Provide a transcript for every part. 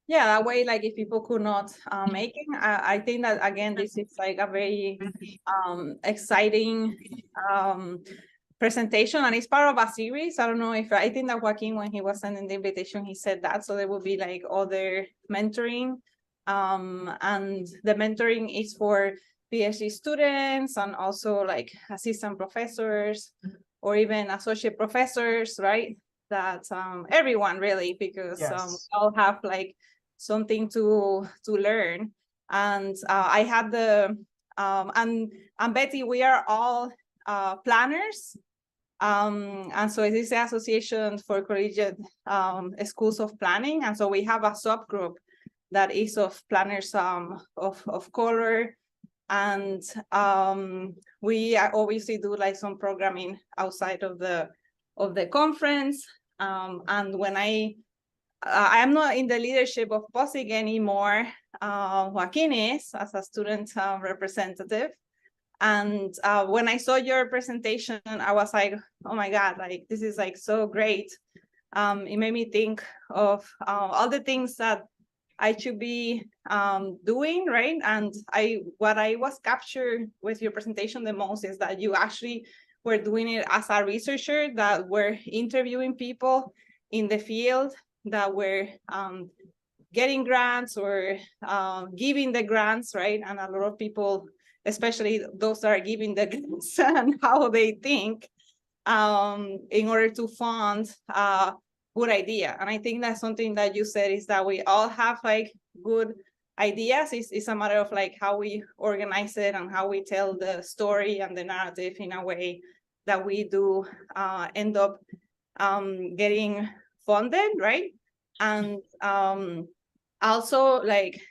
Yeah, that way, like if people could not make it, I think that again, this is like a very exciting presentation, and it's part of a series. I don't know if I think that Joaquin, when he was sending the invitation, he said that. So there will be like other mentoring, and the mentoring is for PhD students and also like assistant professors or even associate professors, right? That everyone really, because Yes. we all have like something to learn. And I had the and Betty, we are all planners. And so it is the Association for Collegiate Schools of Planning. And so we have a subgroup that is of planners of color. And we obviously do like some programming outside of the conference. And when I'm not in the leadership of POSIG anymore, Joaquin is as a student representative. And when I saw your presentation, I was like, oh my God, like this is like so great. It made me think of all the things that I should be doing, right? And what I was captured with your presentation the most is that you actually were doing it as a researcher, that were interviewing people in the field that were getting grants or giving the grants, right? And a lot of people, especially those that are giving the grants and how they think in order to fund a good idea. And I think that's something that you said, is that we all have like good ideas. It's a matter of like how we organize it and how we tell the story and the narrative in a way that we do end up getting funded, right? And also like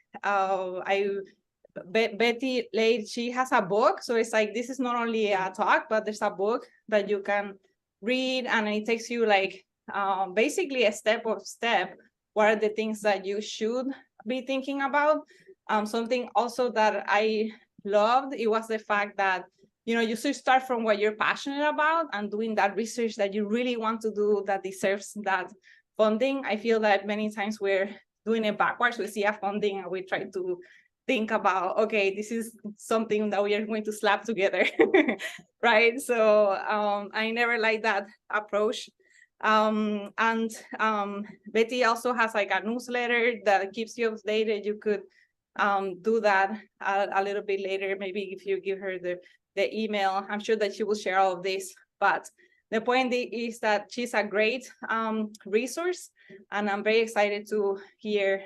Betty Lade, she has a book. So it's like, this is not only a talk, but there's a book that you can read, and it takes you like basically a step of step. What are the things that you should be thinking about? Something also that I loved, it was the fact that, you know, you should start from what you're passionate about and doing that research that you really want to do that deserves that funding. I feel that many times we're doing it backwards. We see a funding and we try to think about, okay, this is something that we are going to slap together, right? So I never like that approach. And Betty also has like a newsletter that keeps you updated. You could do that a little bit later, maybe if you give her the email. I'm sure that she will share all of this, but the point is that she's a great resource, and I'm very excited to hear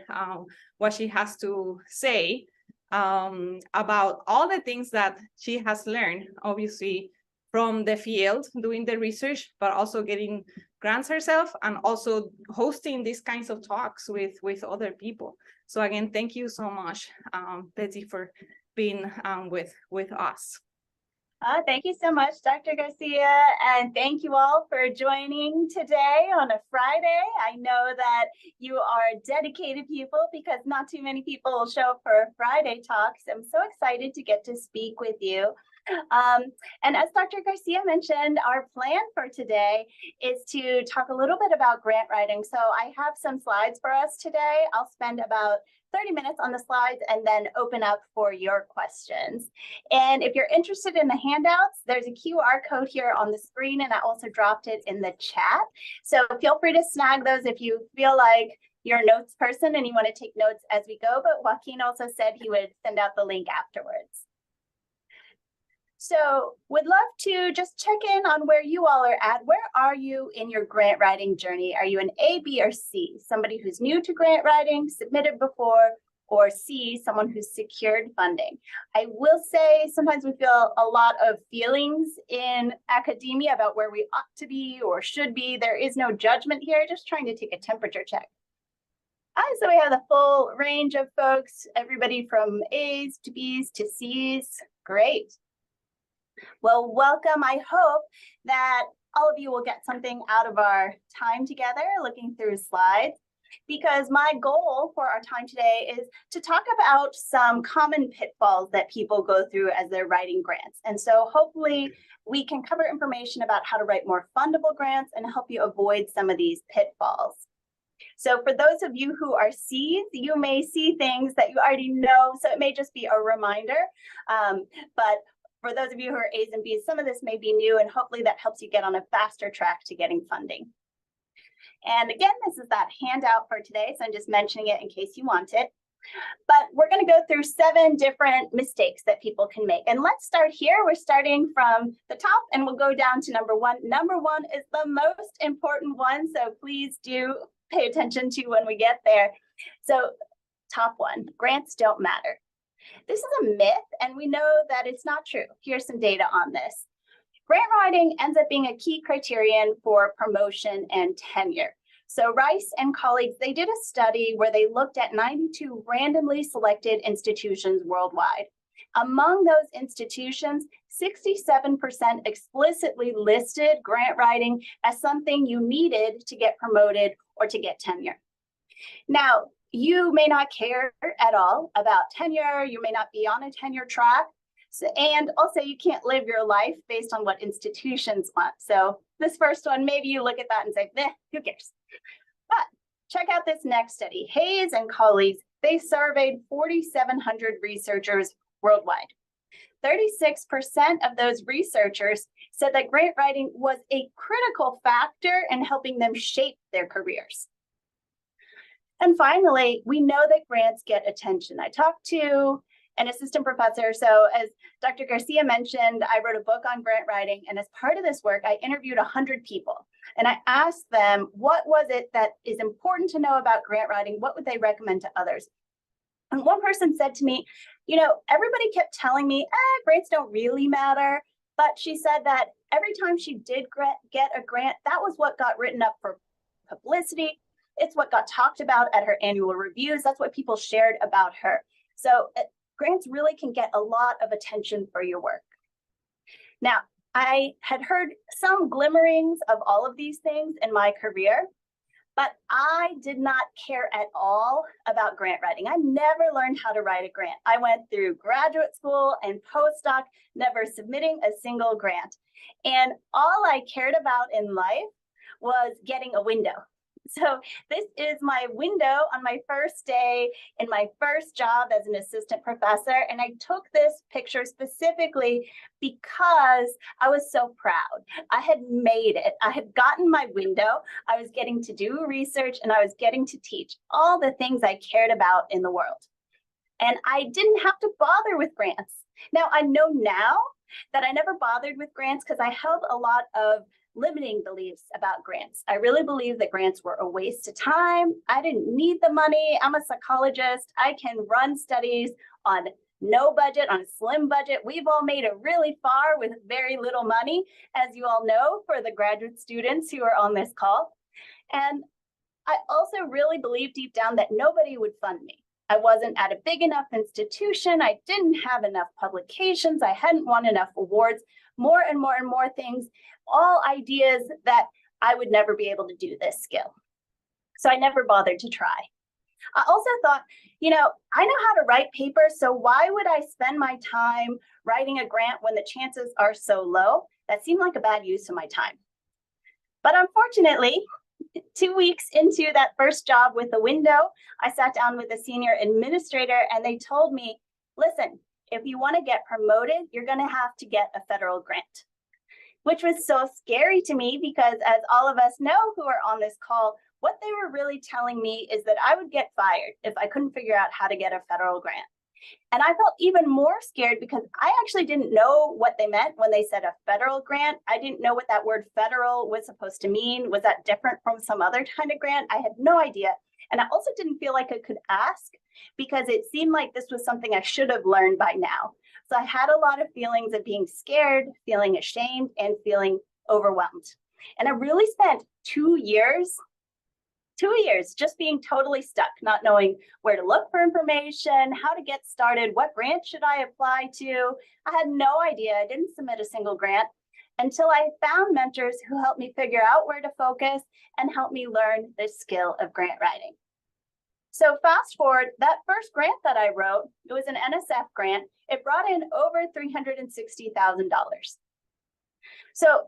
what she has to say about all the things that she has learned, obviously, from the field, doing the research, but also getting grants herself and also hosting these kinds of talks with other people. So again, thank you so much, Betty, for being with us. Thank you so much, Dr. Garcia, and thank you all for joining today on a Friday. I know that you are dedicated people, because not too many people will show up for Friday talks. I'm so excited to get to speak with you. And as Dr. Garcia mentioned, our plan for today is to talk a little bit about grant writing. So I have some slides for us today. I'll spend about 30 minutes on the slides and then open up for your questions. And if you're interested in the handouts, there's a QR code here on the screen, and I also dropped it in the chat. So feel free to snag those if you feel like you're a notes person and you want to take notes as we go. But Joaquin also said he would send out the link afterwards. So would love to just check in on where you all are at. Where are you in your grant writing journey? Are you an A, B, or C? Somebody who's new to grant writing, submitted before, or C, someone who's secured funding? I will say sometimes we feel a lot of feelings in academia about where we ought to be or should be. There is no judgment here, just trying to take a temperature check. So we have the full range of folks, everybody from A's to B's to C's. Great. Well, welcome. I hope that all of you will get something out of our time together looking through slides, because my goal for our time today is to talk about some common pitfalls that people go through as they're writing grants. And so hopefully we can cover information about how to write more fundable grants and help you avoid some of these pitfalls. So for those of you who are C's, you may see things that you already know, so it may just be a reminder. But for those of you who are A's and B's, some of this may be new, and hopefully that helps you get on a faster track to getting funding. And again, this is that handout for today, so I'm just mentioning it in case you want it. But we're going to go through 7 different mistakes that people can make. And let's start here. We're starting from the top and we'll go down to number 1. Number 1 is the most important one, so please do pay attention to when we get there. So top 1, grants don't matter. This is a myth, and we know that it's not true. Here's some data on this. Grant writing ends up being a key criterion for promotion and tenure. So Rice and colleagues, they did a study where they looked at 92 randomly selected institutions worldwide. Among those institutions, 67% explicitly listed grant writing as something you needed to get promoted or to get tenure. Now, you may not care at all about tenure. You may not be on a tenure track. And also, you can't live your life based on what institutions want. So this first one, maybe you look at that and say, who cares? But check out this next study. Hayes and colleagues, they surveyed 4,700 researchers worldwide. 36% of those researchers said that grant writing was a critical factor in helping them shape their careers. And finally, we know that grants get attention. I talked to an assistant professor. So as Dr. Garcia mentioned, I wrote a book on grant writing. And as part of this work, I interviewed 100 people. And I asked them, what was it that is important to know about grant writing? What would they recommend to others? And one person said to me, everybody kept telling me, grants don't really matter. But she said that every time she did get a grant, that was what got written up for publicity. It's what got talked about at her annual reviews. That's what people shared about her. So grants really can get a lot of attention for your work. Now, I had heard some glimmerings of all of these things in my career, but I did not care at all about grant writing. I never learned how to write a grant. I went through graduate school and postdoc, never submitting a single grant. And all I cared about in life was getting a window. So this is my window on my first day in my first job as an assistant professor. And I took this picture specifically because I was so proud. I had made it. I had gotten my window. I was getting to do research and I was getting to teach all the things I cared about in the world. And I didn't have to bother with grants. Now, I know now that I never bothered with grants because I held a lot of limiting beliefs about grants. I really believe that grants were a waste of time. I didn't need the money. I'm a psychologist. I can run studies on no budget, on a slim budget. We've all made it really far with very little money, as you all know, for the graduate students who are on this call. And I also really believe deep down that nobody would fund me. I wasn't at a big enough institution. I didn't have enough publications. I hadn't won enough awards, more and more and more things, all ideas that I would never be able to do this skill. So I never bothered to try. I also thought, I know how to write papers, so why would I spend my time writing a grant when the chances are so low? That seemed like a bad use of my time. But unfortunately, 2 weeks into that first job with a window, I sat down with a senior administrator and they told me, listen, if you want to get promoted, you're going to have to get a federal grant, which was so scary to me because as all of us know who are on this call, what they were really telling me is that I would get fired if I couldn't figure out how to get a federal grant. And I felt even more scared because I actually didn't know what they meant when they said a federal grant. I didn't know what that word federal was supposed to mean. Was that different from some other kind of grant? I had no idea. And I also didn't feel like I could ask because it seemed like this was something I should have learned by now. So I had a lot of feelings of being scared, feeling ashamed, and feeling overwhelmed. And I really spent 2 years just being totally stuck, not knowing where to look for information, how to get started, what grant should I apply to. I had no idea. I didn't submit a single grant until I found mentors who helped me figure out where to focus and helped me learn the skill of grant writing. So fast forward, that first grant that I wrote, it was an NSF grant. It brought in over $360,000. So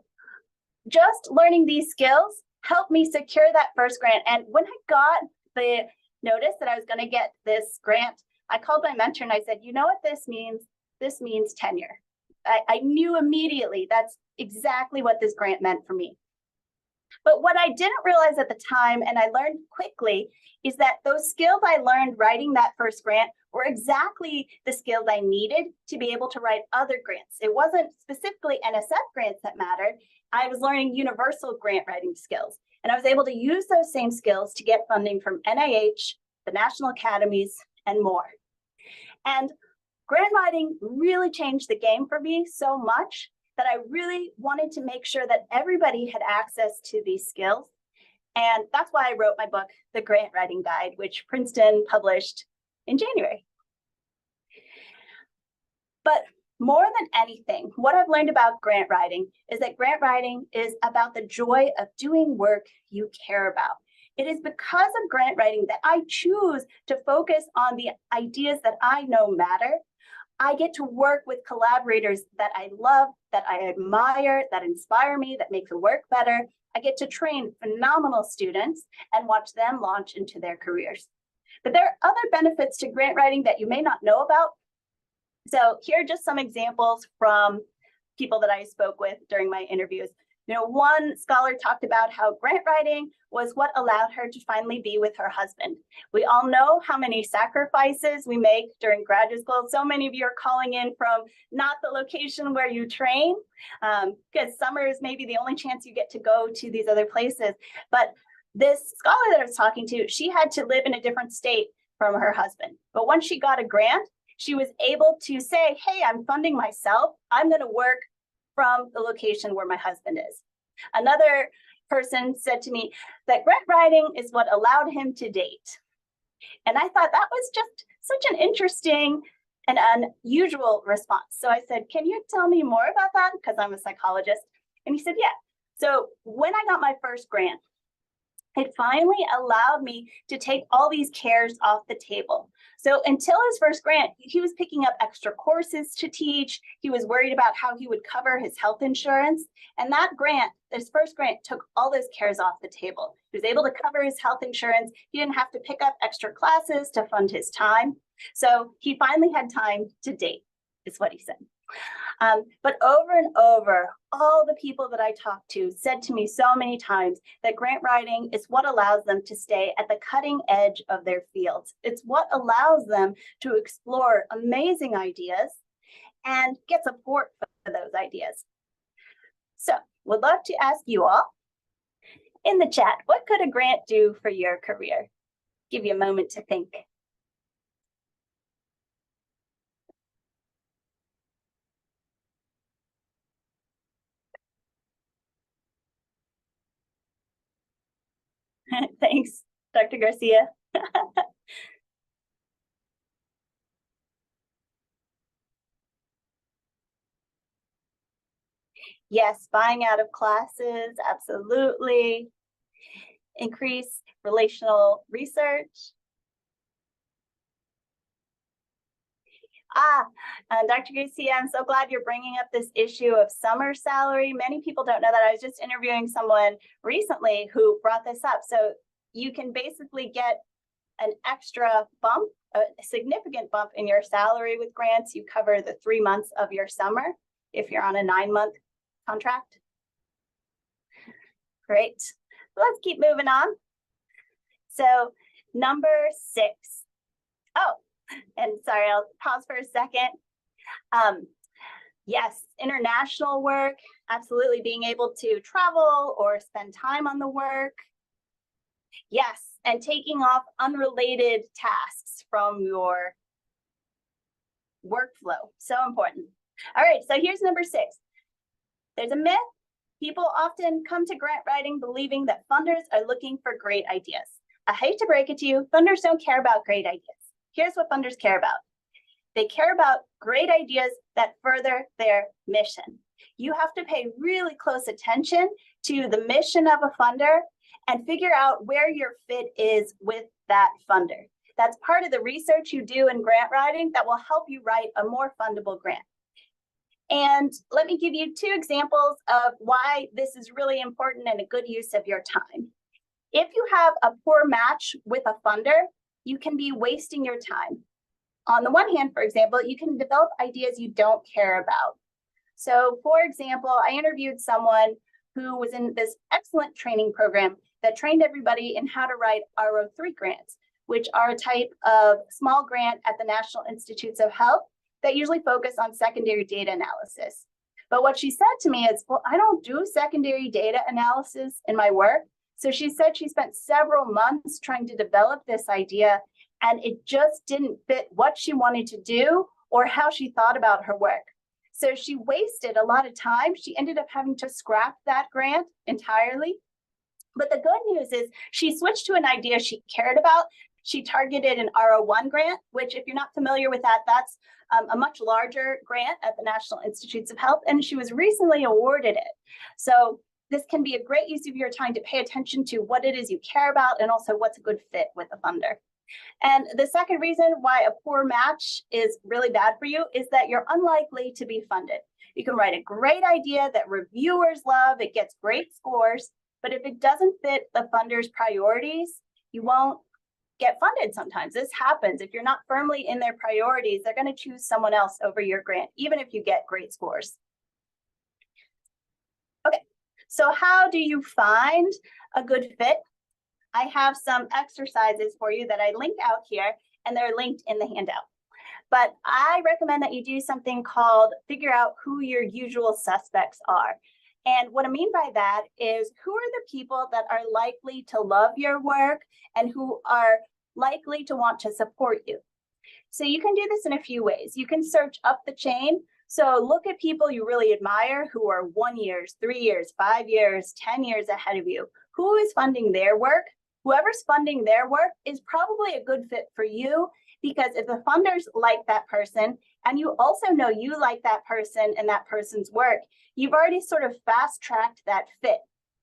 just learning these skills helped me secure that first grant. And when I got the notice that I was going to get this grant, I called my mentor and I said, you know what this means? This means tenure. I knew immediately that's exactly what this grant meant for me. But what I didn't realize at the time, and I learned quickly, is that those skills I learned writing that first grant were exactly the skills I needed to be able to write other grants. It wasn't specifically NSF grants that mattered. I was learning universal grant writing skills. And I was able to use those same skills to get funding from NIH, the national academies, and more. And grant writing really changed the game for me so much that I really wanted to make sure that everybody had access to these skills. And that's why I wrote my book, The Grant Writing Guide, which Princeton published in January. But more than anything, what I've learned about grant writing is that grant writing is about the joy of doing work you care about. It is because of grant writing that I choose to focus on the ideas that I know matter. I get to work with collaborators that I love, that I admire, that inspire me, that make the work better. I get to train phenomenal students and watch them launch into their careers. But there are other benefits to grant writing that you may not know about. So here are just some examples from people that I spoke with during my interviews. You know, one scholar talked about how grant writing was what allowed her to finally be with her husband. We all know how many sacrifices we make during graduate school. So many of you are calling in from not the location where you train, because summer is maybe the only chance you get to go to these other places. But this scholar that I was talking to, she had to live in a different state from her husband. But once she got a grant, she was able to say, hey, I'm funding myself. I'm going to work from the location where my husband is. Another person said to me that grant writing is what allowed him to date. And I thought that was just such an interesting and unusual response. So I said, can you tell me more about that? Because I'm a psychologist. And he said, yeah. So when I got my first grant, it finally allowed me to take all these cares off the table. So until his first grant, he was picking up extra courses to teach. He was worried about how he would cover his health insurance. And that grant, this first grant, took all those cares off the table. He was able to cover his health insurance. He didn't have to pick up extra classes to fund his time. So he finally had time to date, is what he said. But over and over, all the people that I talked to said to me so many times that grant writing is what allows them to stay at the cutting edge of their fields. It's what allows them to explore amazing ideas and get support for those ideas. So, would love to ask you all in the chat, what could a grant do for your career? Give you a moment to think. Thanks, Dr. Garcia. Yes, buying out of classes, absolutely. Increase relational research. Dr. Garcia, I'm so glad you're bringing up this issue of summer salary. Many people don't know that. I was just interviewing someone recently who brought this up. So you can basically get an extra bump, a significant bump in your salary with grants. You cover the 3 months of your summer if you're on a 9-month contract. Great. Let's keep moving on. So number 6. Oh, and sorry, I'll pause for a second. Yes, international work, absolutely being able to travel or spend time on the work. Yes, and taking off unrelated tasks from your workflow, so important. All right, so here's number 6. There's a myth. People often come to grant writing believing that funders are looking for great ideas. I hate to break it to you, funders don't care about great ideas. Here's what funders care about. They care about great ideas that further their mission. You have to pay really close attention to the mission of a funder and figure out where your fit is with that funder. That's part of the research you do in grant writing that will help you write a more fundable grant. And let me give you 2 examples of why this is really important and a good use of your time. If you have a poor match with a funder, you can be wasting your time. On the one hand, for example, you can develop ideas you don't care about. So for example, I interviewed someone who was in this excellent training program that trained everybody in how to write RO3 grants, which are a type of small grant at the National Institutes of Health that usually focus on secondary data analysis. But what she said to me is, well, I don't do secondary data analysis in my work. So she said she spent several months trying to develop this idea, and it just didn't fit what she wanted to do or how she thought about her work. So she wasted a lot of time. She ended up having to scrap that grant entirely. But the good news is she switched to an idea she cared about. She targeted an RO1 grant, which if you're not familiar with that, that's a much larger grant at the National Institutes of Health, and she was recently awarded it. So this can be a great use of your time to pay attention to what it is you care about and also what's a good fit with a funder. And the second reason why a poor match is really bad for you is that you're unlikely to be funded. You can write a great idea that reviewers love, it gets great scores, but if it doesn't fit the funder's priorities, you won't get funded sometimes. This happens. If you're not firmly in their priorities, they're going to choose someone else over your grant, even if you get great scores. Okay, so how do you find a good fit? I have some exercises for you that I link out here, and they're linked in the handout. But I recommend that you do something called figure out who your usual suspects are. And what I mean by that is, who are the people that are likely to love your work and who are likely to want to support you? So you can do this in a few ways. You can search up the chain. So look at people you really admire who are 1 year, 3 years, 5 years, 10 years ahead of you. Who is funding their work? Whoever's funding their work is probably a good fit for you, because if the funders like that person and you also know you like that person and that person's work, you've already sort of fast-tracked that fit.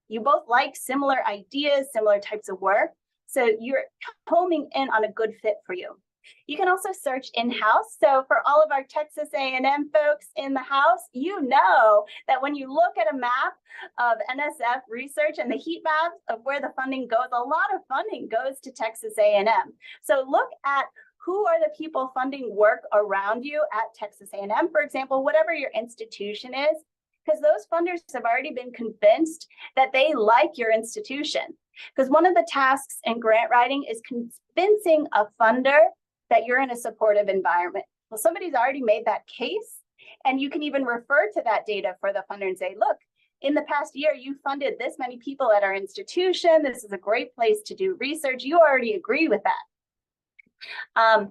You both like similar ideas, similar types of work, so you're homing in on a good fit for you. You can also search in-house. So for all of our Texas A&M folks in the house, you know that when you look at a map of NSF research and the heat maps of where the funding goes, a lot of funding goes to Texas A&M. So look at who are the people funding work around you at Texas A&M, for example, whatever your institution is, because those funders have already been convinced that they like your institution. Because one of the tasks in grant writing is convincing a funder that you're in a supportive environment. Well, somebody's already made that case, and you can even refer to that data for the funder and say, look, in the past year, you funded this many people at our institution. This is a great place to do research. You already agree with that.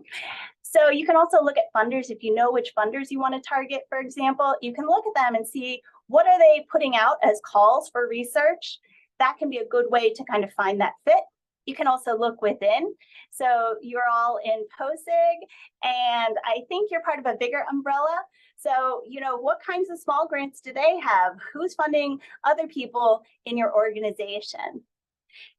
So you can also look at funders. If you know which funders you want to target, for example, you can look at them and see what are they putting out as calls for research. That can be a good way to kind of find that fit. You can also look within. So you're all in POSIG, and I think you're part of a bigger umbrella. So, you know, what kinds of small grants do they have? Who's funding other people in your organization?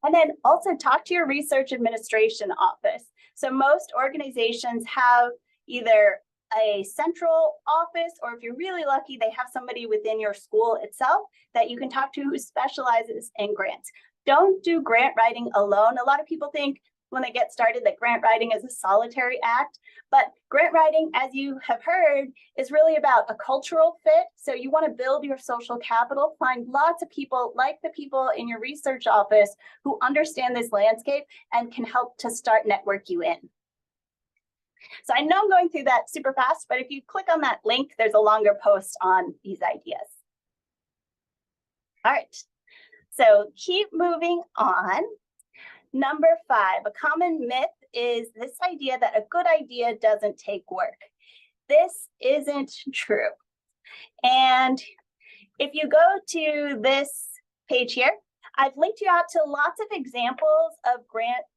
And then also talk to your research administration office. So most organizations have either a central office, or if you're really lucky, they have somebody within your school itself that you can talk to who specializes in grants. Don't do grant writing alone. A lot of people think when they get started that grant writing is a solitary act, but grant writing, as you have heard, is really about a cultural fit. So you want to build your social capital, find lots of people like the people in your research office who understand this landscape and can help to start network you in. So I know I'm going through that super fast, but if you click on that link, there's a longer post on these ideas. All right, so keep moving on. Number 5, a common myth is this idea that a good idea doesn't take work. This isn't true. And if you go to this page here, I've linked you out to lots of examples of grants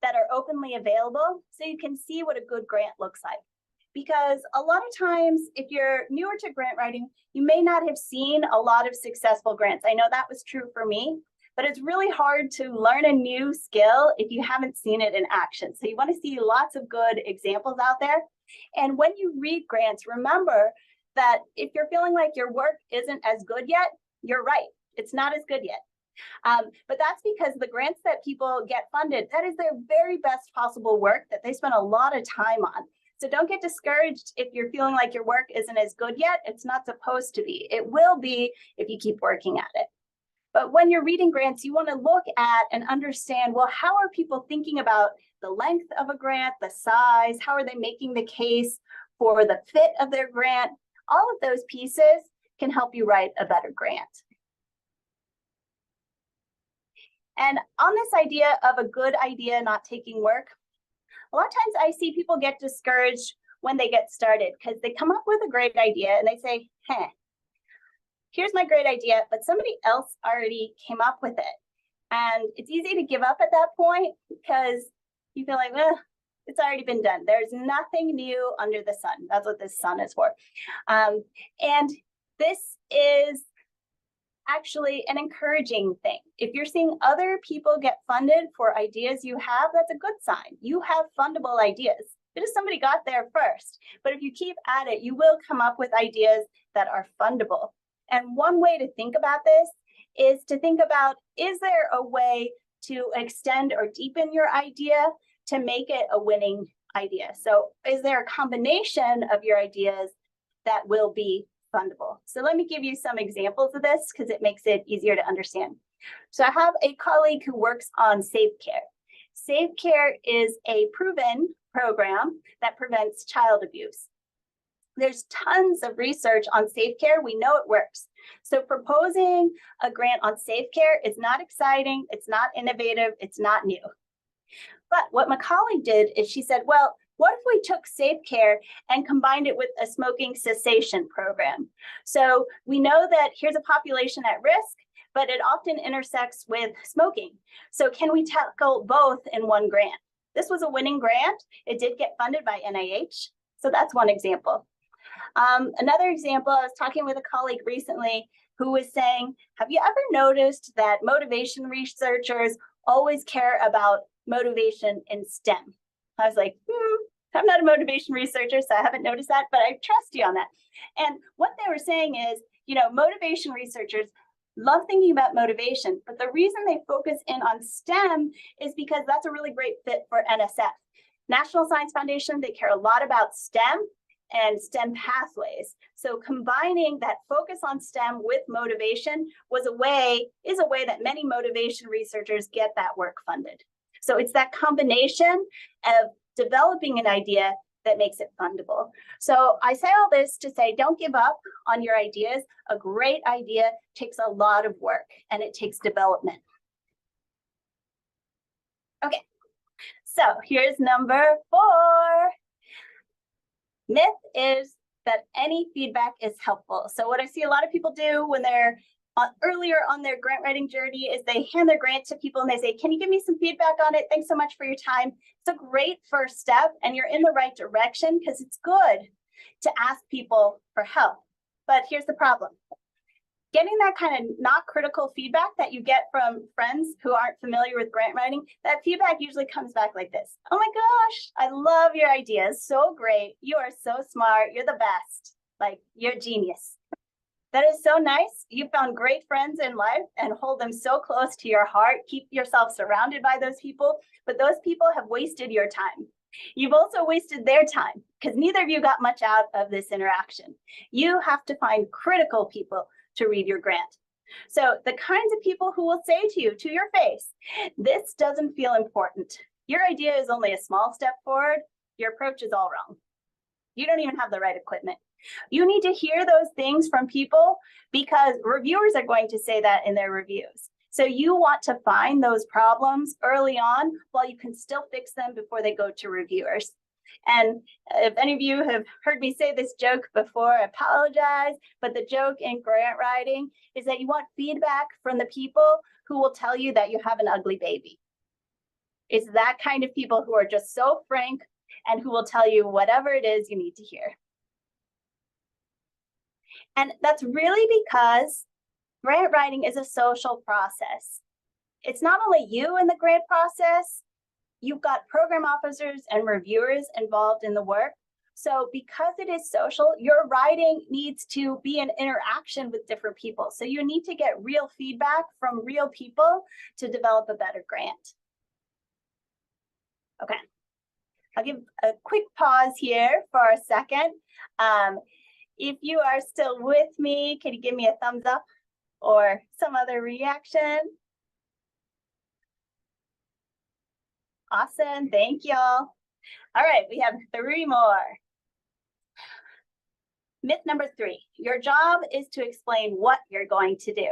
that are openly available so you can see what a good grant looks like. Because a lot of times, if you're newer to grant writing, you may not have seen a lot of successful grants. I know that was true for me, but it's really hard to learn a new skill if you haven't seen it in action. So you want to see lots of good examples out there. And when you read grants, remember that if you're feeling like your work isn't as good yet, you're right. It's not as good yet. But that's because the grants that people get funded, that is their very best possible work that they spend a lot of time on. So don't get discouraged if you're feeling like your work isn't as good yet. It's not supposed to be. It will be if you keep working at it. But when you're reading grants, you want to look at and understand, well, how are people thinking about the length of a grant, the size, how are they making the case for the fit of their grant? All of those pieces can help you write a better grant. And on this idea of a good idea not taking work, a lot of times I see people get discouraged when they get started because they come up with a great idea and they say, here's my great idea, but somebody else already came up with it. And it's easy to give up at that point because you feel like, it's already been done. There's nothing new under the sun. That's what this sun is for. And this is actually an encouraging thing. If you're seeing other people get funded for ideas you have, that's a good sign. You have fundable ideas. It is somebody got there first. But if you keep at it, you will come up with ideas that are fundable. And one way to think about this is to think about, is there a way to extend or deepen your idea to make it a winning idea? So is there a combination of your ideas that will be fundable? So let me give you some examples of this because it makes it easier to understand. So I have a colleague who works on Safe Care. Safe Care is a proven program that prevents child abuse. There's tons of research on Safe Care. We know it works. So proposing a grant on Safe Care is not exciting, it's not innovative, it's not new. But what my colleague did is she said, well, what if we took Safe Care and combined it with a smoking cessation program? So we know that here's a population at risk, but it often intersects with smoking. So can we tackle both in one grant? This was a winning grant. It did get funded by NIH. So that's one example. Another example, I was talking with a colleague recently who was saying, have you ever noticed that motivation researchers always care about motivation in STEM? I was like, I'm not a motivation researcher, so I haven't noticed that, but I trust you on that. And what they were saying is, motivation researchers love thinking about motivation, but the reason they focus in on STEM is because that's a really great fit for NSF. National Science Foundation, they care a lot about STEM and STEM pathways. So combining that focus on STEM with motivation is a way that many motivation researchers get that work funded. So it's that combination of developing an idea that makes it fundable. So I say all this to say, don't give up on your ideas. A great idea takes a lot of work and it takes development. Okay, so here's number 4. Myth is that any feedback is helpful. So what I see a lot of people do when they're earlier on their grant writing journey is they hand their grant to people and they say, can you give me some feedback on it? Thanks so much for your time. It's a great first step and you're in the right direction because it's good to ask people for help. But here's the problem. Getting that kind of not critical feedback that you get from friends who aren't familiar with grant writing, that feedback usually comes back like this. Oh my gosh, I love your ideas. So great. You are so smart. You're the best. Like, you're a genius. That is so nice. You found great friends in life and hold them so close to your heart. Keep yourself surrounded by those people, but those people have wasted your time. You've also wasted their time because neither of you got much out of this interaction. You have to find critical people to read your grant. So the kinds of people who will say to you, to your face, this doesn't feel important. Your idea is only a small step forward. Your approach is all wrong. You don't even have the right equipment. You need to hear those things from people because reviewers are going to say that in their reviews. So you want to find those problems early on while you can still fix them before they go to reviewers. And if any of you have heard me say this joke before, I apologize, but the joke in grant writing is that you want feedback from the people who will tell you that you have an ugly baby. It's that kind of people who are just so frank and who will tell you whatever it is you need to hear. And that's really because grant writing is a social process. It's not only you in the grant process, you've got program officers and reviewers involved in the work. So because it is social, your writing needs to be an interaction with different people. So you need to get real feedback from real people to develop a better grant. Okay, I'll give a quick pause here for a second. If you are still with me, can you give me a thumbs up or some other reaction? Awesome, thank y'all. All right, we have 3 more. Myth number 3, your job is to explain what you're going to do.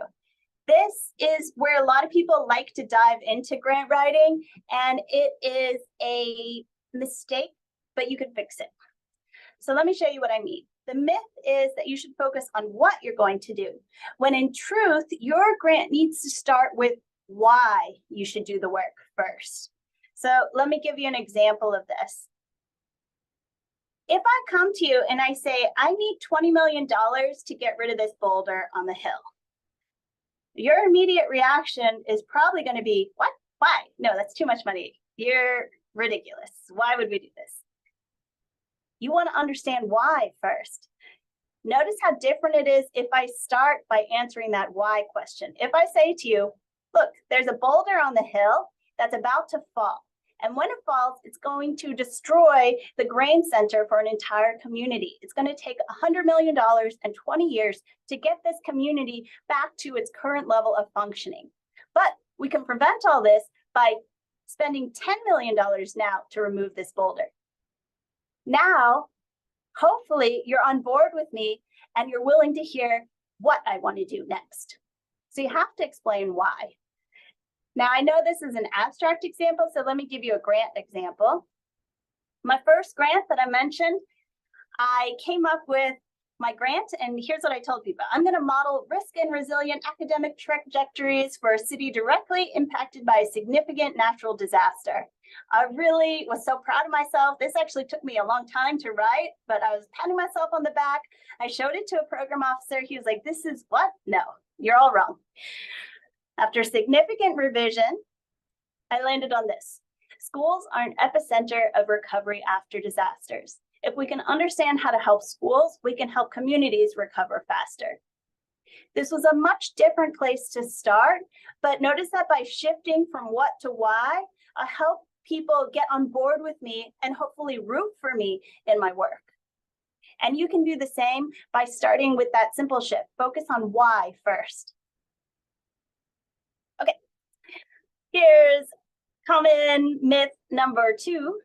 This is where a lot of people like to dive into grant writing, and it is a mistake, but you can fix it. So let me show you what I mean. The myth is that you should focus on what you're going to do, when in truth, your grant needs to start with why you should do the work first. So let me give you an example of this. If I come to you and I say, I need $20 million to get rid of this boulder on the hill, your immediate reaction is probably going to be, what? Why? No, that's too much money. You're ridiculous. Why would we do this? You want to understand why first. Notice how different it is if I start by answering that why question. If I say to you, look, there's a boulder on the hill that's about to fall. And when it falls, it's going to destroy the grain center for an entire community. It's going to take $100 million and 20 years to get this community back to its current level of functioning. But we can prevent all this by spending $10 million now to remove this boulder. Now, hopefully you're on board with me and you're willing to hear what I want to do next. So you have to explain why. Now, I know this is an abstract example, so let me give you a grant example. My first grant that I mentioned, I came up with my grant, and here's what I told people. I'm going to model risk and resilient academic trajectories for a city directly impacted by a significant natural disaster. I really was so proud of myself. This actually took me a long time to write, but I was patting myself on the back. I showed it to a program officer. He was like, this is what? No, you're all wrong. After significant revision, I landed on this. Schools are an epicenter of recovery after disasters. If we can understand how to help schools, we can help communities recover faster. This was a much different place to start, but notice that by shifting from what to why, I help people get on board with me and hopefully root for me in my work. And you can do the same by starting with that simple shift. Focus on why first. Okay, here's common myth number 2.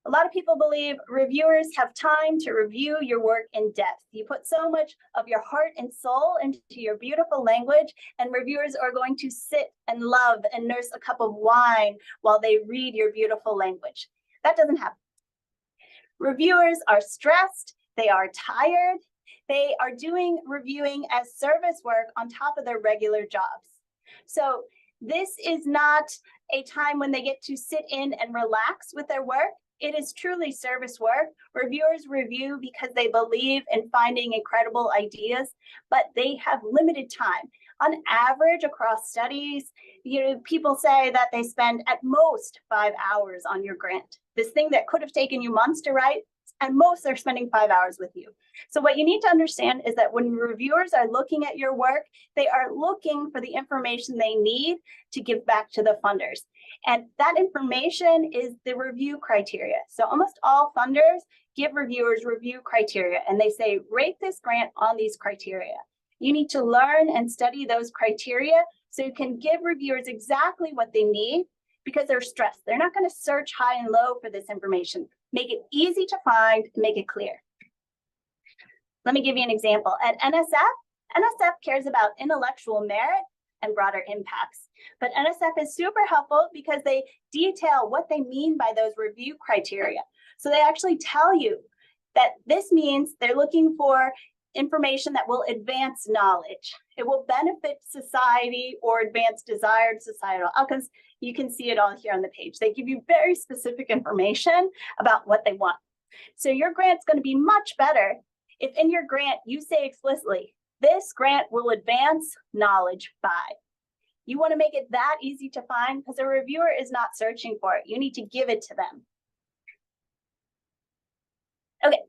A lot of people believe reviewers have time to review your work in depth. You put so much of your heart and soul into your beautiful language, and reviewers are going to sit and love and nurse a cup of wine while they read your beautiful language. That doesn't happen. Reviewers are stressed, they are tired, they are doing reviewing as service work on top of their regular jobs. So this is not a time when they get to sit in and relax with their work. It is truly service work. Reviewers review because they believe in finding incredible ideas, but they have limited time. On average, across studies, people say that they spend at most 5 hours on your grant. This thing that could have taken you months to write, at most they're spending 5 hours with you. So what you need to understand is that when reviewers are looking at your work, they are looking for the information they need to give back to the funders. And that information is the review criteria. So almost all funders give reviewers review criteria, and they say, rate this grant on these criteria. You need to learn and study those criteria so you can give reviewers exactly what they need, because they're stressed. They're not going to search high and low for this information. Make it easy to find and make it clear. Let me give you an example. At NSF cares about intellectual merit and broader impacts. But NSF is super helpful because they detail what they mean by those review criteria. So they actually tell you that this means they're looking for information that will advance knowledge. It will benefit society or advance desired societal outcomes. You can see it all here on the page. They give you very specific information about what they want. So your grant's going to be much better if in your grant you say explicitly, this grant will advance knowledge by. You want to make it that easy to find because a reviewer is not searching for it. You need to give it to them. Okay.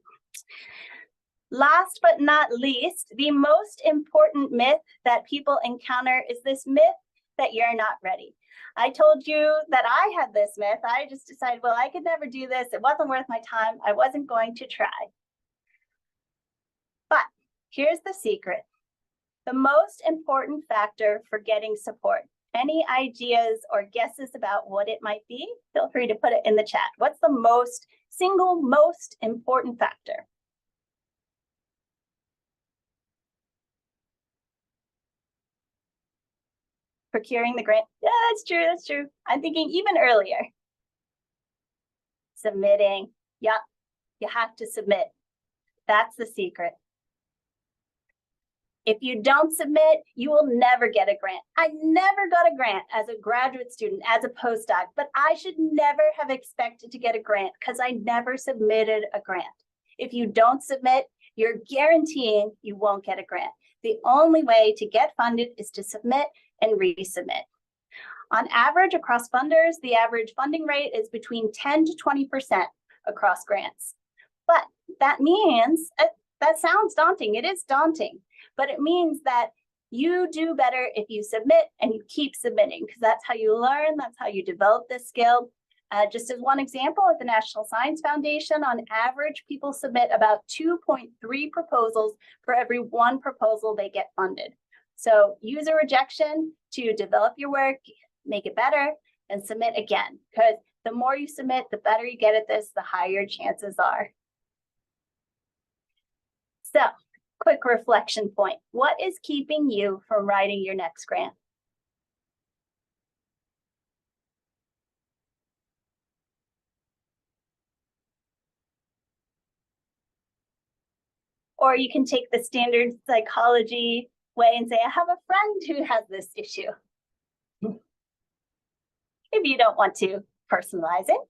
Last but not least, the most important myth that people encounter is this myth that you're not ready. I told you that I had this myth. I just decided, well, I could never do this. It wasn't worth my time. I wasn't going to try. But here's the secret. The most important factor for getting support. Any ideas or guesses about what it might be? Feel free to put it in the chat. What's the single most important factor? Procuring the grant. Yeah, that's true. That's true. I'm thinking even earlier. Submitting. Yep. You have to submit. That's the secret. If you don't submit, you will never get a grant. I never got a grant as a graduate student, as a postdoc, but I should never have expected to get a grant because I never submitted a grant. If you don't submit, you're guaranteeing you won't get a grant. The only way to get funded is to submit and resubmit. On average, across funders, the average funding rate is between 10 to 20% across grants. But that means, that sounds daunting. It is daunting, but it means that you do better if you submit and you keep submitting, because that's how you learn, that's how you develop this skill. Just as one example, at the National Science Foundation, on average, people submit about 2.3 proposals for every one proposal they get funded. So use a rejection to develop your work, make it better, and submit again. Because the more you submit, the better you get at this, the higher your chances are. So, quick reflection point. What is keeping you from writing your next grant? Or you can take the standard psychology way and say, I have a friend who has this issue. If you don't want to personalize it.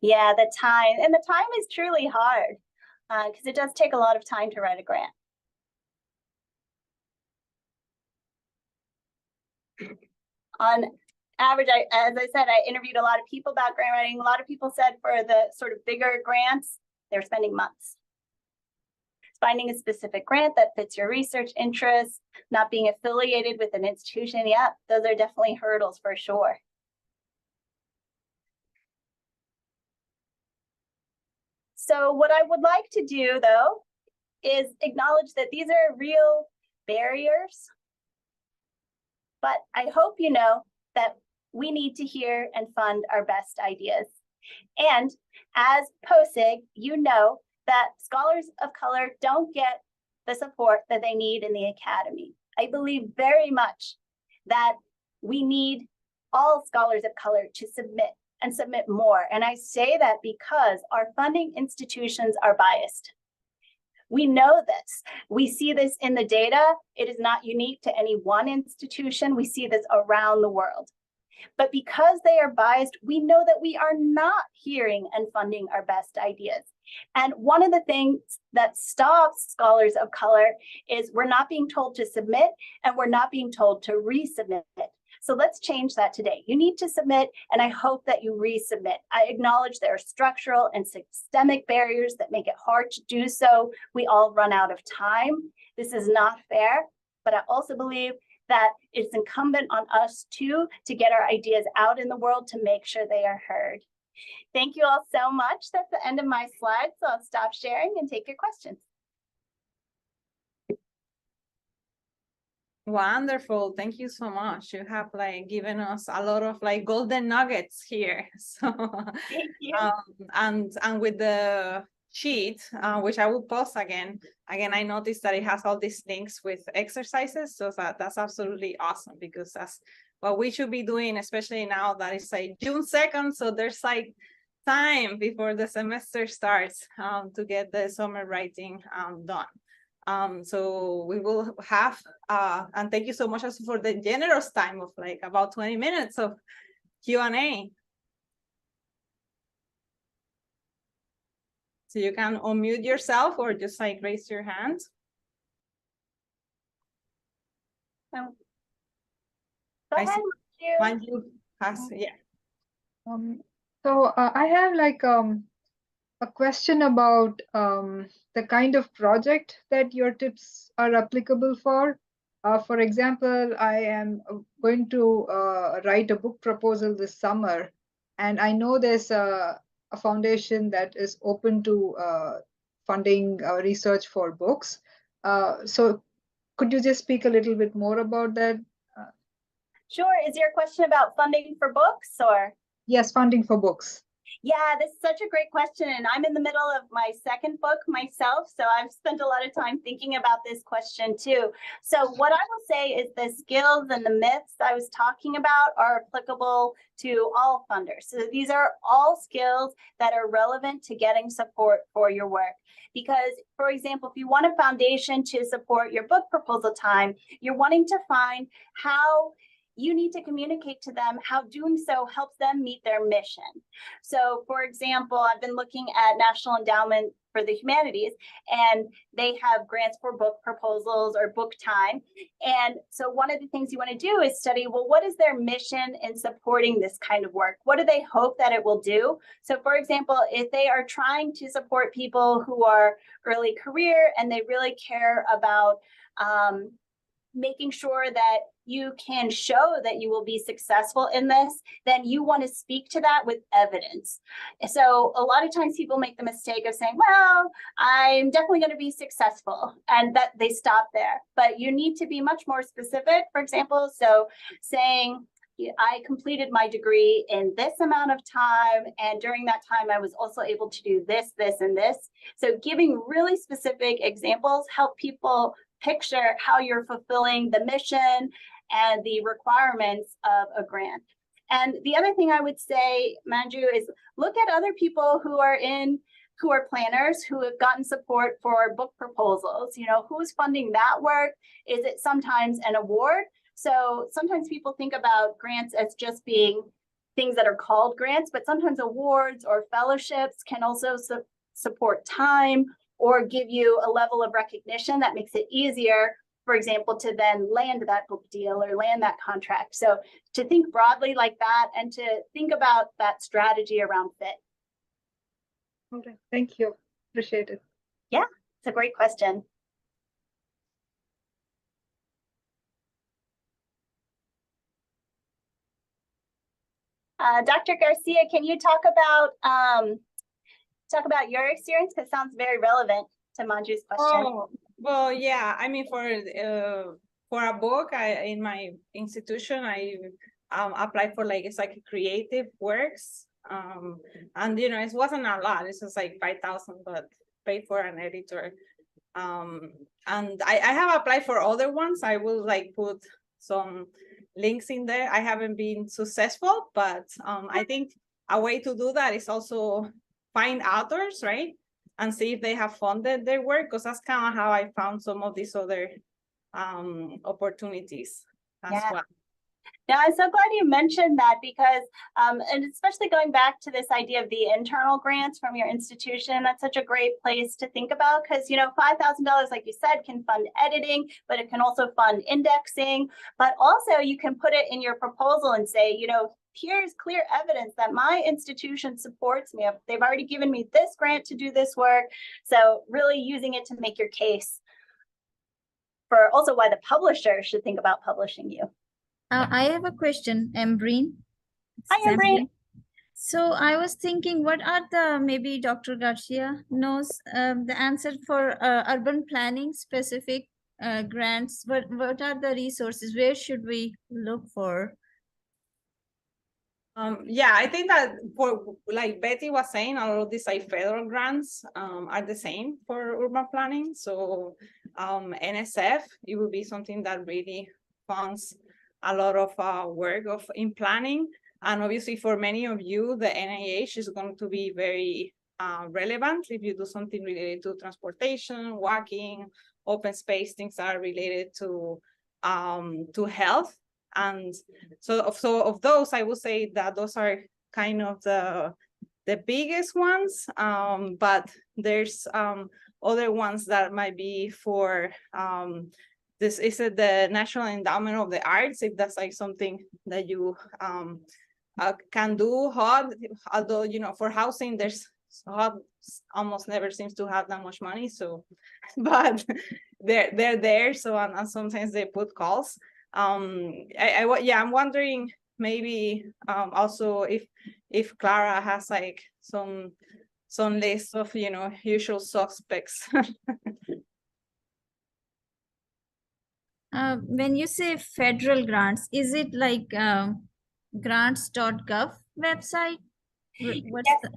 Yeah, the time. And the time is truly hard because it does take a lot of time to write a grant. On average, as I said, I interviewed a lot of people about grant writing. A lot of people said for the sort of bigger grants, they're spending months. Finding a specific grant that fits your research interests, not being affiliated with an institution, yeah, those are definitely hurdles for sure. So what I would like to do, though, is acknowledge that these are real barriers. But I hope you know that we need to hear and fund our best ideas. And as POSIG, you know that scholars of color don't get the support that they need in the academy. I believe very much that we need all scholars of color to submit and submit more. And I say that because our funding institutions are biased. We know this. We see this in the data. It is not unique to any one institution. We see this around the world. But because they are biased, we know that we are not hearing and funding our best ideas. And one of the things that stops scholars of color is we're not being told to submit and we're not being told to resubmit. So let's change that today. You need to submit, and I hope that you resubmit. I acknowledge there are structural and systemic barriers that make it hard to do so. We all run out of time. This is not fair, but I also believe that it's incumbent on us too to get our ideas out in the world to make sure they are heard. Thank you all so much. That's the end of my slides, so I'll stop sharing and take your questions. Wonderful. Thank you so much. You have given us a lot of golden nuggets here. So Thank you. And with the sheet, which I will post again, I noticed that it has all these links with exercises. So that's absolutely awesome, because that's what we should be doing, especially now that it's June 2nd. So there's time before the semester starts to get the summer writing done. So we will have, and thank you so much also for the generous time of about 20 minutes of Q&A. So you can unmute yourself or just raise your hand. Go ahead. Manju has, yeah. So I have a question about the kind of project that your tips are applicable for. For example, I am going to write a book proposal this summer, and I know there's a foundation that is open to funding research for books. So could you just speak a little bit more about that? Sure. Is your question about funding for books or? Yes, funding for books. Yeah, this is such a great question. And I'm in the middle of my second book myself. So I've spent a lot of time thinking about this question too. So what I will say is the skills and the myths I was talking about are applicable to all funders. So these are all skills that are relevant to getting support for your work. Because, for example, if you want a foundation to support your book proposal time, you're wanting to find how you need to communicate to them how doing so helps them meet their mission. So, for example, I've been looking at National Endowment for the Humanities, and they have grants for book proposals or book time. And so one of the things you want to do is study, well, what is their mission in supporting this kind of work? What do they hope that it will do? So, for example, if they are trying to support people who are early career and they really care about making sure that you can show that you will be successful in this, then you want to speak to that with evidence. So a lot of times people make the mistake of saying, well, I'm definitely going to be successful, and that they stop there. But you need to be much more specific, for example. So saying, I completed my degree in this amount of time, and during that time, I was also able to do this, this, and this. So giving really specific examples help people picture how you're fulfilling the mission and the requirements of a grant. And the other thing I would say, Manju, is look at other people who are planners who have gotten support for book proposals. You know, who's funding that work? Is it sometimes an award? So sometimes people think about grants as just being things that are called grants, but sometimes awards or fellowships can also support time or give you a level of recognition that makes it easier, for example, to then land that book deal or land that contract. So to think broadly like that and to think about that strategy around fit. Okay, thank you. Appreciate it. Yeah, it's a great question. Dr. Garcia, can you talk about your experience? Because it sounds very relevant to Manju's question. Oh, well, yeah. I mean, for a book, in my institution, I applied for it's like creative works, and you know, it wasn't a lot. It's just like 5,000, but paid for an editor. And I have applied for other ones. I will put some links in there. I haven't been successful, but I think a way to do that is also find authors, right? And see if they have funded their work, because that's kind of how I found some of these other opportunities as well. Yeah, I'm so glad you mentioned that because, and especially going back to this idea of the internal grants from your institution, that's such a great place to think about because, you know, $5,000, like you said, can fund editing, but it can also fund indexing. But also you can put it in your proposal and say, you know, here's clear evidence that my institution supports me. They've already given me this grant to do this work. So really using it to make your case for also why the publisher should think about publishing you. I have a question, Embreen. Hi, Embreen. So I was thinking, what are the, maybe Dr. Garcia knows the answer for urban planning specific grants. What are the resources? Where should we look for? Yeah, I think that for, like Betty was saying, a lot of these federal grants are the same for urban planning. So NSF, it would be something that really funds a lot of work in planning. And obviously for many of you, the NIH is going to be very relevant if you do something related to transportation, walking, open space, things that are related to health. And so of those, I would say that those are kind of the biggest ones, but there's other ones that might be for this is the National Endowment of the Arts, if that's something that you can do. Although, you know, for housing, there's So Hub almost never seems to have that much money. So, but they're there. So and sometimes they put calls. I'm wondering maybe also if Clara has like some list of usual suspects. When you say federal grants, is it like grants.gov website? What's Yes. the?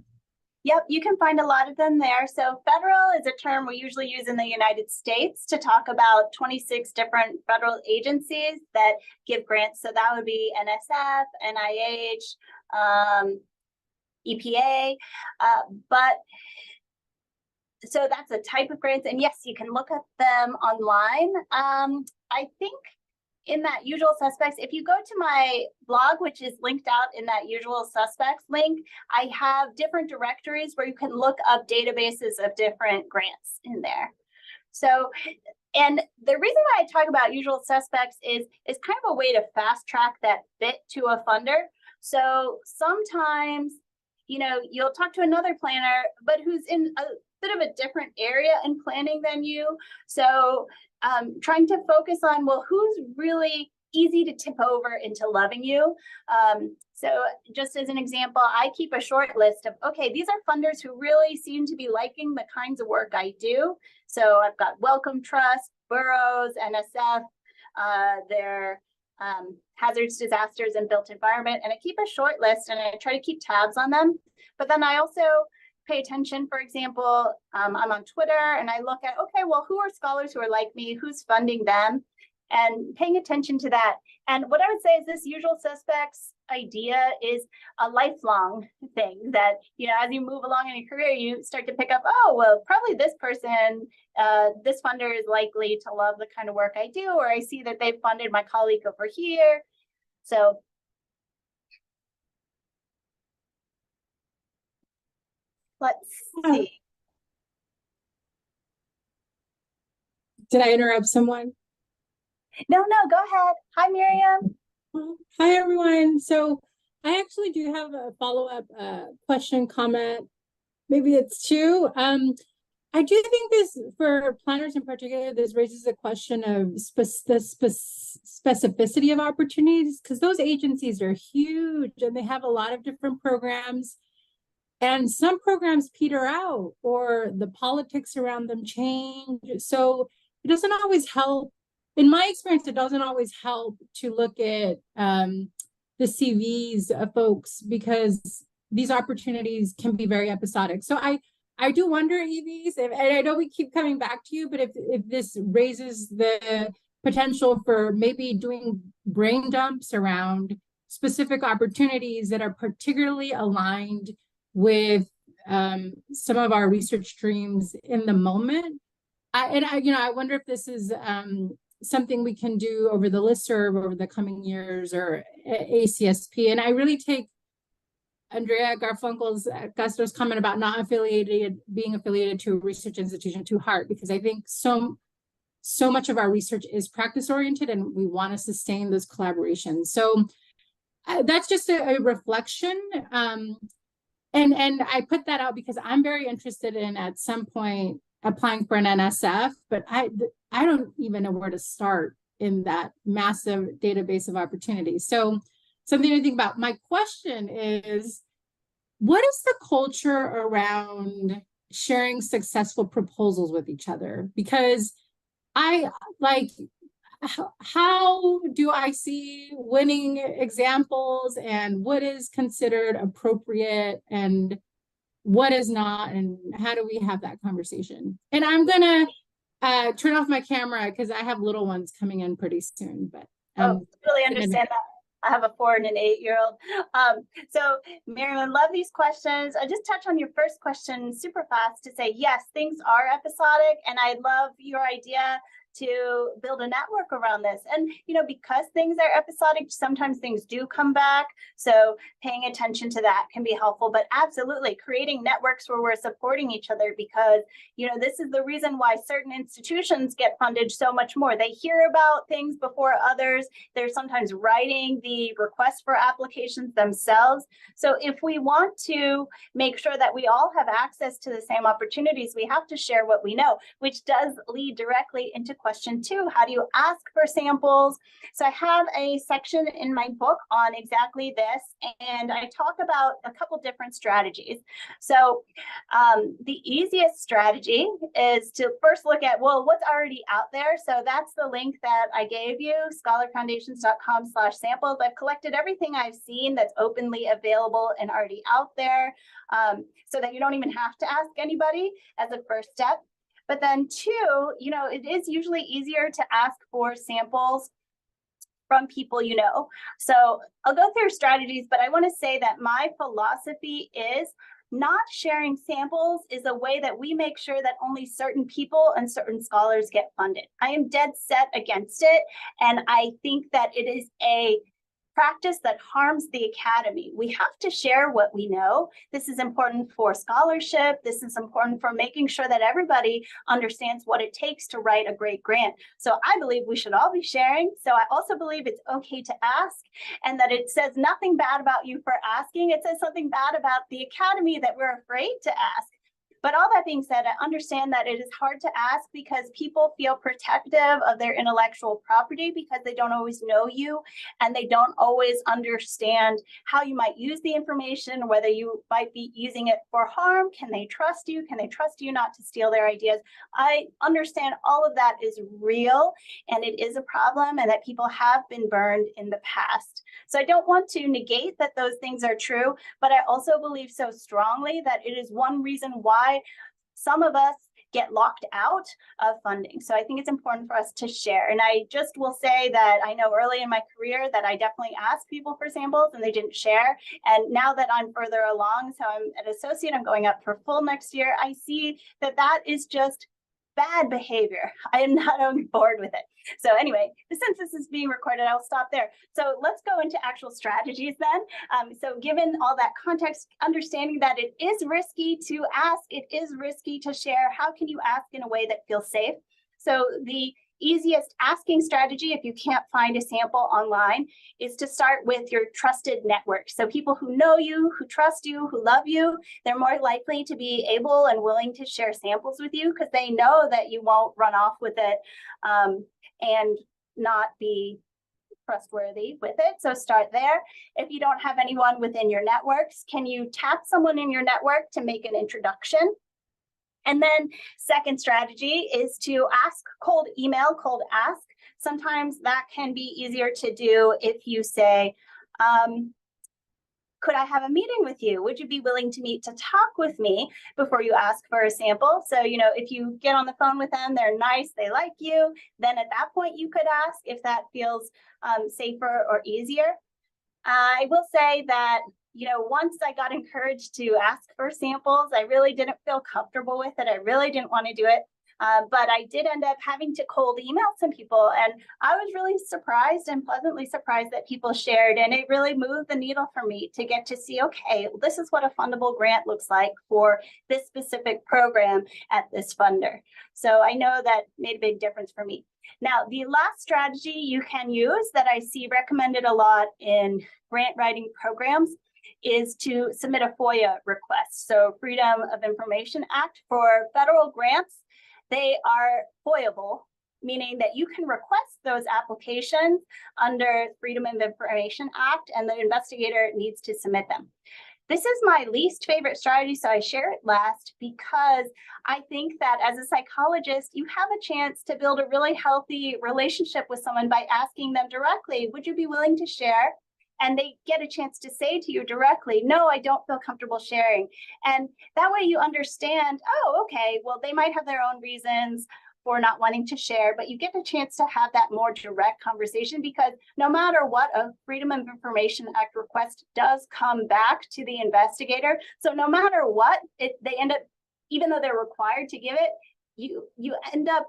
Yep, you can find a lot of them there. So federal is a term we usually use in the United States to talk about 26 different federal agencies that give grants. So that would be NSF, NIH, EPA, but so that's a type of grants. And yes, you can look at them online. I think in that usual suspects, if you go to my blog, which is linked out in that usual suspects link, I have different directories where you can look up databases of different grants in there. So, and the reason why I talk about usual suspects is kind of a way to fast track that fit to a funder. So sometimes, you'll talk to another planner, but who's in a bit of a different area in planning than you. So trying to focus on, well, who's really easy to tip over into loving you. So just as an example, I keep a short list of, okay, these are funders who really seem to be liking the kinds of work I do. So I've got Wellcome Trust, Burroughs, NSF, their hazards, disasters, and built environment. And I keep a short list and I try to keep tabs on them. But then I also pay attention, for example, I'm on Twitter and I look at, okay, well, who are scholars who are like me? Who's funding them? And paying attention to that. And what I would say is this usual suspects idea is a lifelong thing that, as you move along in your career, you start to pick up, oh, well, probably this person, this funder is likely to love the kind of work I do, or I see that they've funded my colleague over here. So let's see. Did I interrupt someone? No, go ahead. Hi, Miriam. Hi, everyone. So I actually do have a follow-up question, comment. Maybe it's two. I do think this, for planners in particular, this raises a question of the specificity of opportunities, because those agencies are huge and they have a lot of different programs. And some programs peter out or the politics around them change. So it doesn't always help. In my experience, it doesn't always help to look at the CVs of folks, because these opportunities can be very episodic. So I do wonder, Evie, and I know we keep coming back to you, but if this raises the potential for maybe doing brain dumps around specific opportunities that are particularly aligned with some of our research streams in the moment. I wonder if this is something we can do over the listserv over the coming years, or ACSP. And I really take Andrea Garfunkel's comment about not being affiliated to a research institution to heart, because I think so much of our research is practice oriented and we want to sustain those collaborations. So that's just a reflection. And I put that out because I'm very interested in, at some point, applying for an NSF, but I don't even know where to start in that massive database of opportunities. So something to think about. My question is, what is the culture around sharing successful proposals with each other? Because how do I see winning examples, and what is considered appropriate and what is not, and how do we have that conversation? And I'm gonna turn off my camera because I have little ones coming in pretty soon. But really understand that. I have a 4 and an 8-year-old. So Miriam, I love these questions. I just touch on your first question super fast to say, yes, things are episodic. And I love your idea to build a network around this. And, because things are episodic, sometimes things do come back. So paying attention to that can be helpful, but absolutely creating networks where we're supporting each other, because, this is the reason why certain institutions get funded so much more. They hear about things before others. They're sometimes writing the request for applications themselves. So if we want to make sure that we all have access to the same opportunities, we have to share what we know, which does lead directly into question 2. How do you ask for samples? So I have a section in my book on exactly this, and I talk about a couple different strategies. So the easiest strategy is to first look at, well, what's already out there. So that's the link that I gave you, scholarfoundations.com/samples. I've collected everything I've seen that's openly available and already out there, so that you don't even have to ask anybody as a first step. But then 2, it is usually easier to ask for samples from people you know. So I'll go through strategies, but I want to say that my philosophy is not sharing samples is a way that we make sure that only certain people and certain scholars get funded. I am dead set against it, and I think that it is a practice that harms the academy. We have to share what we know. This is important for scholarship. This is important for making sure that everybody understands what it takes to write a great grant. So I believe we should all be sharing. So I also believe it's okay to ask, and that it says nothing bad about you for asking. It says something bad about the academy that we're afraid to ask. But all that being said, I understand that it is hard to ask because people feel protective of their intellectual property because they don't always know you, and they don't always understand how you might use the information, whether you might be using it for harm. Can they trust you? Can they trust you not to steal their ideas? I understand all of that is real, and it is a problem, and that people have been burned in the past. So I don't want to negate that those things are true, but I also believe so strongly that it is one reason why some of us get locked out of funding. So I think it's important for us to share. And I just will say that I know early in my career that I definitely asked people for samples and they didn't share. And now that I'm further along, so I'm an associate, I'm going up for full next year, I see that that is just bad behavior. I am not on board with it. So anyway, since this is being recorded, I'll stop there. So let's go into actual strategies then. So given all that context, understanding that it is risky to ask, it is risky to share, how can you ask in a way that feels safe? So the easiest asking strategy, if you can't find a sample online, is to start with your trusted network. So people who know you, who trust you, who love you, they're more likely to be able and willing to share samples with you because they know that you won't run off with it and not be trustworthy with it. So start there. If you don't have anyone within your networks, can you tap someone in your network to make an introduction? And then second strategy is to ask, cold email, cold ask. Sometimes that can be easier to do if you say, could I have a meeting with you? Would you be willing to meet to talk with me before you ask for a sample? So, if you get on the phone with them, they're nice, they like you, then at that point you could ask if that feels safer or easier. I will say that once I got encouraged to ask for samples, I really didn't feel comfortable with it. I really didn't want to do it. But I did end up having to cold email some people. And I was really surprised and pleasantly surprised that people shared. And it really moved the needle for me to get to see, okay, this is what a fundable grant looks like for this specific program at this funder. So I know that made a big difference for me. Now, the last strategy you can use that I see recommended a lot in grant writing programs is to submit a FOIA request. So Freedom of Information Act for federal grants, they are FOIable, meaning that you can request those applications under Freedom of Information Act, and the investigator needs to submit them. This is my least favorite strategy, so I share it last because I think that as a psychologist, you have a chance to build a really healthy relationship with someone by asking them directly, would you be willing to share? And they get a chance to say to you directly, no, I don't feel comfortable sharing. And that way you understand, oh, okay, well, they might have their own reasons for not wanting to share, but you get a chance to have that more direct conversation because no matter what, a Freedom of Information Act request does come back to the investigator. So no matter what, they end up, even though they're required to give it, you end up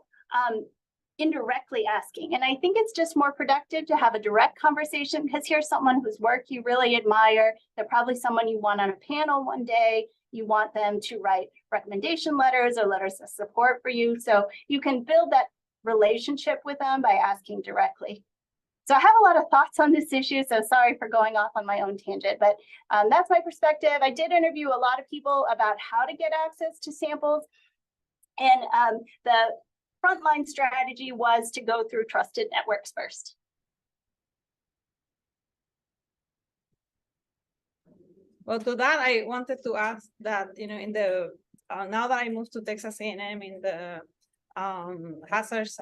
indirectly asking. And I think it's just more productive to have a direct conversation, because here's someone whose work you really admire. They're probably someone you want on a panel one day. You want them to write recommendation letters or letters of support for you. So you can build that relationship with them by asking directly. So I have a lot of thoughts on this issue, so sorry for going off on my own tangent, but that's my perspective. I did interview a lot of people about how to get access to samples. And the frontline strategy was to go through trusted networks first. Well, to that, I wanted to ask that, you know, in the, now that I moved to Texas A&M in the Hazards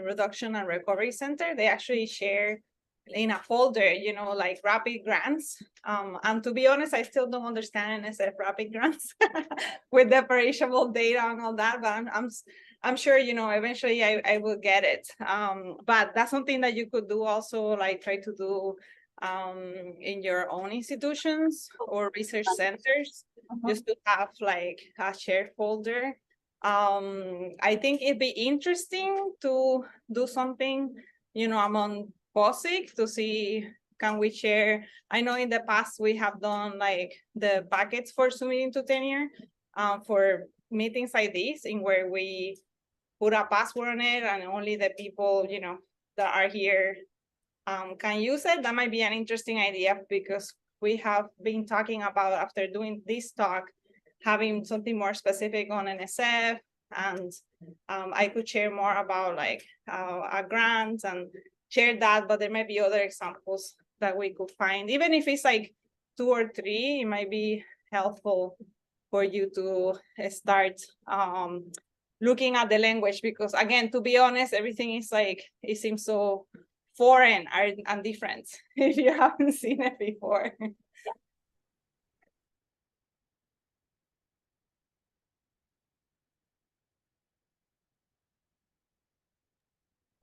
Reduction and Recovery Center, they actually share in a folder, you know, like rapid grants. And to be honest, I still don't understand NSF rapid grants with the perishable data and all that, but I'm sure, you know, eventually I will get it. But that's something that you could do also, like try to do in your own institutions or research centers, just to have like a shared folder. I think it'd be interesting to do something, you know, among POSIC to see, can we share? I know in the past we have done like the packets for submitting to tenure for meetings like this, in where we put a password on it and only the people, you know, that are here can use it. That might be an interesting idea, because we have been talking about, after doing this talk, having something more specific on NSF, and I could share more about like a grant and share that, but there might be other examples that we could find. Even if it's like 2 or 3, it might be helpful for you to start looking at the language, because again, to be honest, everything is like, it seems so foreign and different if you haven't seen it before.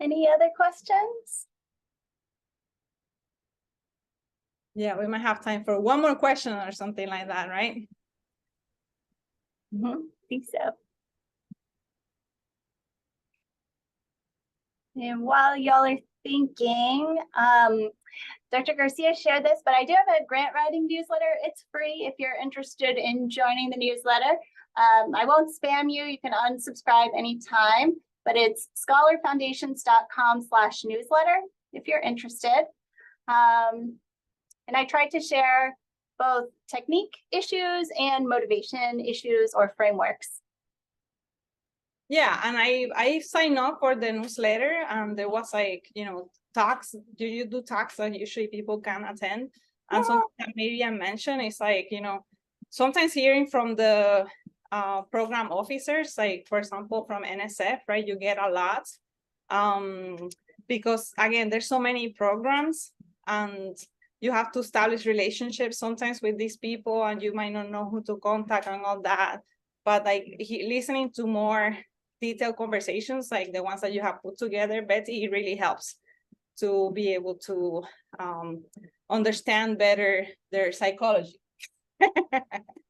Any other questions? Yeah, we might have time for one more question or something like that, right? I think so. And while y'all are thinking, Dr. Garcia shared this, but I do have a grant writing newsletter. It's free if you're interested in joining the newsletter. I won't spam you. You can unsubscribe anytime, but it's scholarfoundations.com/newsletter if you're interested. And I try to share both technique issues and motivation issues or frameworks. Yeah, and I signed up for the newsletter, and there was like, you know, talks. Do you do talks that usually people can attend? And something that Miriam mentioned is like, you know, sometimes hearing from the program officers, like for example, from NSF, right? You get a lot because again, there's so many programs, and you have to establish relationships sometimes with these people, and you might not know who to contact and all that. But like listening to more detailed conversations like the ones that you have put together, Betty, it really helps to be able to understand better their psychology.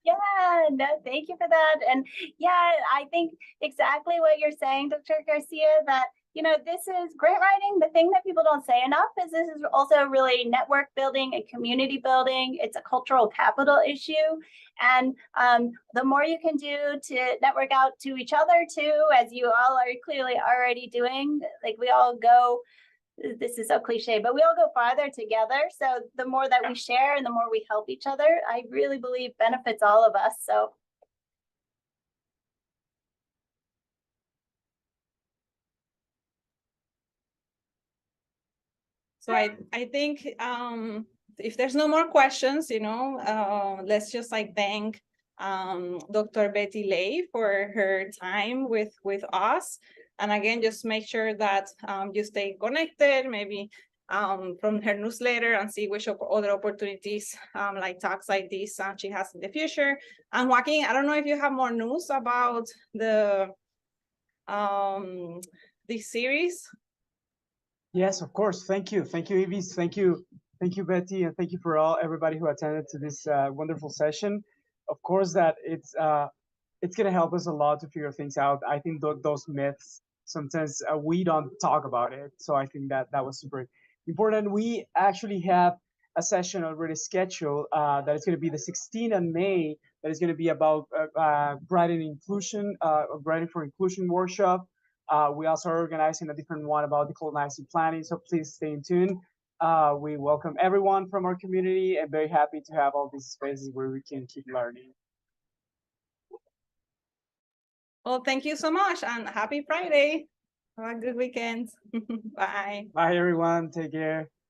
Yeah, no, thank you for that. And yeah, I think exactly what you're saying, Dr. Garcia, that, you know, this is grant writing. The thing that people don't say enough is this is also really network building and community building. It's a cultural capital issue. And the more you can do to network out to each other too, as you all are clearly already doing, like we all go, this is so cliche, but we all go farther together. So the more that we share and the more we help each other, I really believe benefits all of us. So I think if there's no more questions, you know, let's just like thank Dr. Betty Lay for her time with us. And again, just make sure that you stay connected, maybe from her newsletter, and see which other opportunities like talks like this she has in the future. And Joaquin, I don't know if you have more news about the this series. Yes, of course. Thank you, Ivis. Thank you, Betty, and thank you for everybody who attended to this wonderful session. Of course, that it's going to help us a lot to figure things out. I think those myths sometimes we don't talk about it. So I think that that was super important. We actually have a session already scheduled that is going to be the 16th of May. That is going to be about writing inclusion, writing for inclusion workshop. We also are organizing a different one about decolonizing planning. So please stay tuned. We welcome everyone from our community and very happy to have all these spaces where we can keep learning. Well, thank you so much and happy Friday. Have a good weekend. Bye. Bye, everyone. Take care.